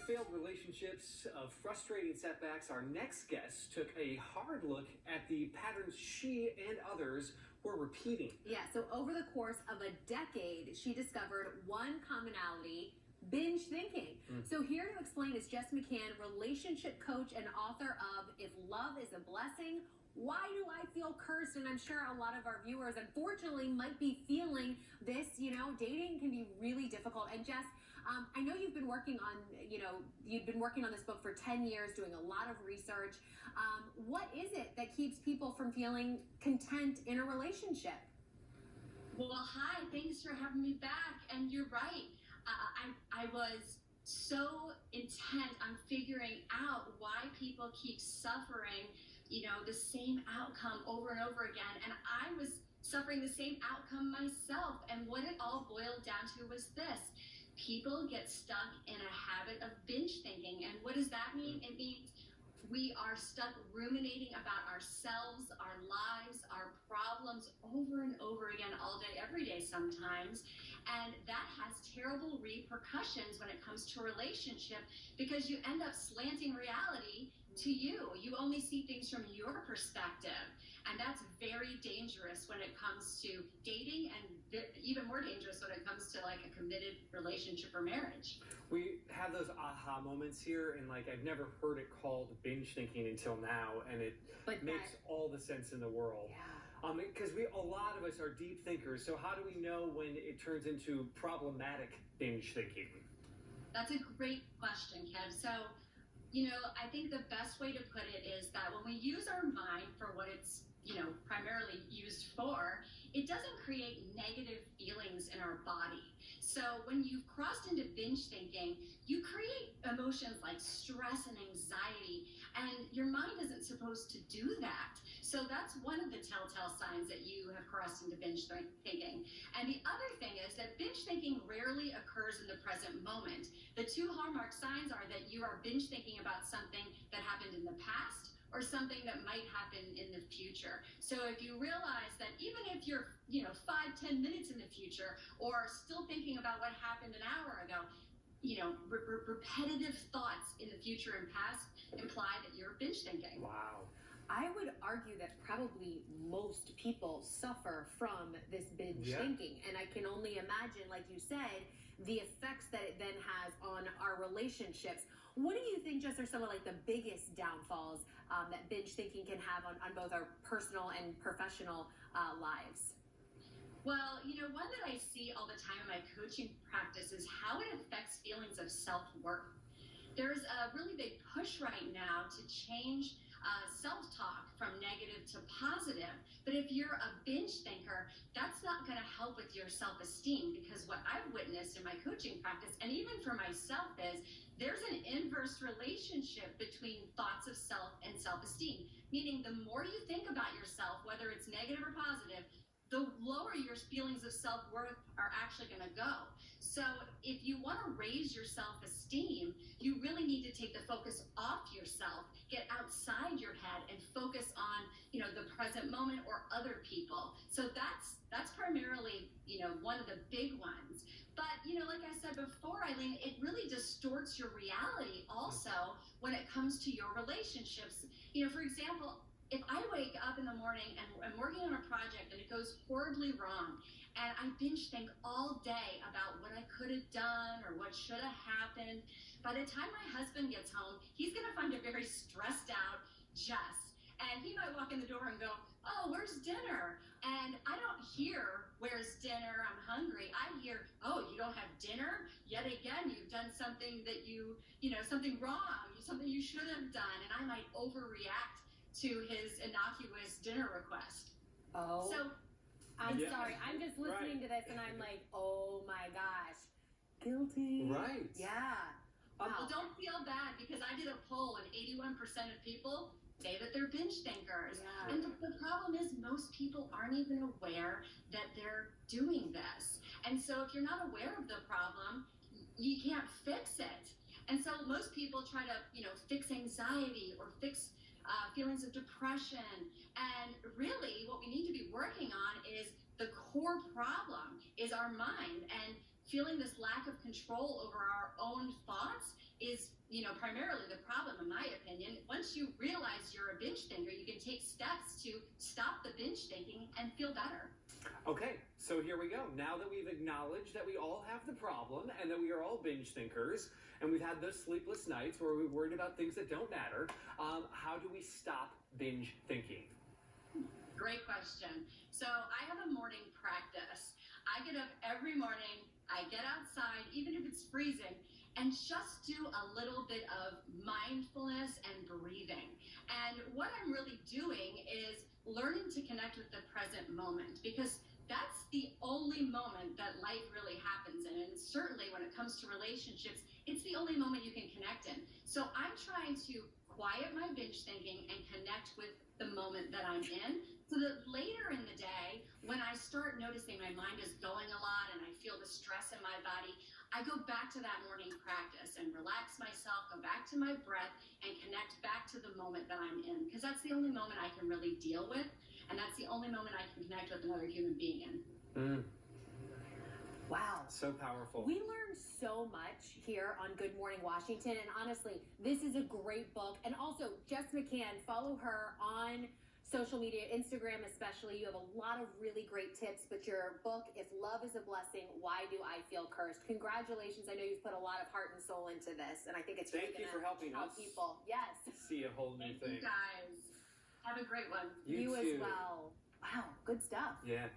failed relationships, of frustrating setbacks, our next guest took a hard look at the patterns she and others were repeating. Yeah, so over the course of a decade, she discovered one commonality: binge thinking. So here to explain is Jess McCann, relationship coach and author of If Love is a Blessing, Why Do I Feel Cursed? And I'm sure a lot of our viewers, unfortunately, might be feeling this. Dating can be really difficult. And Jess, I know you've been working on, this book for 10 years, doing a lot of research. What is it that keeps people from feeling content in a relationship? Well, hi, thanks for having me back. And you're right. I was so intent on figuring out why people keep suffering, the same outcome over and over again. And I was suffering the same outcome myself. And what it all boiled down to was this: people get stuck in a habit of binge thinking. And what does that mean? It means we are stuck ruminating about ourselves, our lives, our problems over and over again, all day, every day sometimes. And that has terrible repercussions when it comes to a relationship, because you end up slanting reality to you. You only see things from your perspective. And that's very dangerous when it comes to dating, and even more dangerous when it comes to like a committed relationship or marriage. We have those aha moments here, and I've never heard it called binge thinking until now, and it makes all the sense in the world. Yeah. Because a lot of us are deep thinkers, so how do we know when it turns into problematic binge thinking? That's a great question, Kev. So, I think the best way to put it is that when we use our mind for what it's primarily used for, it doesn't create negative feelings in our body. So when you've crossed into binge thinking, you create emotions like stress and anxiety, and your mind isn't supposed to do that. So that's one of the telltale signs that you have crossed into binge thinking. And the other thing is that binge thinking rarely occurs in the present moment. The two hallmark signs are that you are binge thinking about something that happened in the past, or something that might happen in the future. So if you realize that even if you're, 5-10 minutes in the future, or still thinking about what happened an hour ago, repetitive thoughts in the future and past imply that you're binge thinking. Wow. I would argue that probably most people suffer from this binge thinking. And I can only imagine, like you said, the effects that it then has on our relationships. What do you think, Jess, are some of the biggest downfalls that binge thinking can have on both our personal and professional lives? Well, one that I see all the time in my coaching practice is how it affects feelings of self-worth. There's a really big push right now to change self-talk from negative to positive. But if you're a binge thinker, that's not going to help with your self-esteem, because what I've witnessed in my coaching practice, and even for myself, is there's an inverse relationship between thoughts of self and self-esteem. Meaning the more you think about yourself, whether it's negative or positive, the lower your feelings of self-worth are actually going to go. So if you want to raise your self-esteem, you really need to take the focus off yourself, get outside your head, and focus on, the present moment or other people. So that's primarily, one of the big ones. But, like I said before, Eileen, it really distorts your reality also when it comes to your relationships. For example, if I wake up in the morning and I'm working on a project and it goes horribly wrong, and I binge think all day about what I could have done or what should have happened, by the time my husband gets home, he's going to find a very stressed out Jess. And he might walk in the door and go, "Oh, where's dinner?" And I don't hear, "Where's dinner? I'm hungry." I hear, "Oh, you don't have dinner? Yet again, you've done something that something wrong, something you shouldn't have done." And I might overreact to his innocuous dinner request. Oh, so I'm sorry. I'm just listening to this and I'm like, oh my gosh, guilty. Right. Yeah. Wow. Well, don't feel bad, because I did a poll and 81% of people say that they're binge thinkers. Yeah. And the problem is most people aren't even aware that they're doing this. And so if you're not aware of the problem, you can't fix it. And so most people try to, fix anxiety or fix feelings of depression. And really what we need to be working on is the core problem is our mind. And feeling this lack of control over our own thoughts is, primarily the problem, in my opinion. Once you realize you're a binge thinker, you can take steps to stop the binge thinking and feel better. Okay, so here we go. Now that we've acknowledged that we all have the problem and that we are all binge thinkers, and we've had those sleepless nights where we're worried about things that don't matter, how do we stop binge thinking? Great question. So I have a morning practice. I get up every morning, I get outside, even if it's freezing, and just do a little bit of mindfulness and breathing. And what I'm really doing is learning to connect with the present moment, because that's the only moment that life really happens in. And certainly when it comes to relationships, it's the only moment you can connect in. So I'm trying to quiet my binge thinking and connect with the moment that I'm in, so that later in the day, when I start noticing my mind is going a lot and I feel the stress in my body, I go back to that morning practice and relax myself, go back to my breath, and connect back to the moment that I'm in, because that's the only moment I can really deal with, and that's the only moment I can connect with another human being in. Wow. So powerful. We learned so much here on Good Morning Washington, and honestly, this is a great book. And also, Jess McCann, follow her on social media, Instagram especially. You have a lot of really great tips, but your book, If Love is a Blessing, Why Do I Feel Cursed? Congratulations. I know you've put a lot of heart and soul into this, and I think it's Thank you for helping help us people. Yes. see a whole new Thank thing. you guys. Have a great one. You too. as well. Wow, good stuff. Yeah.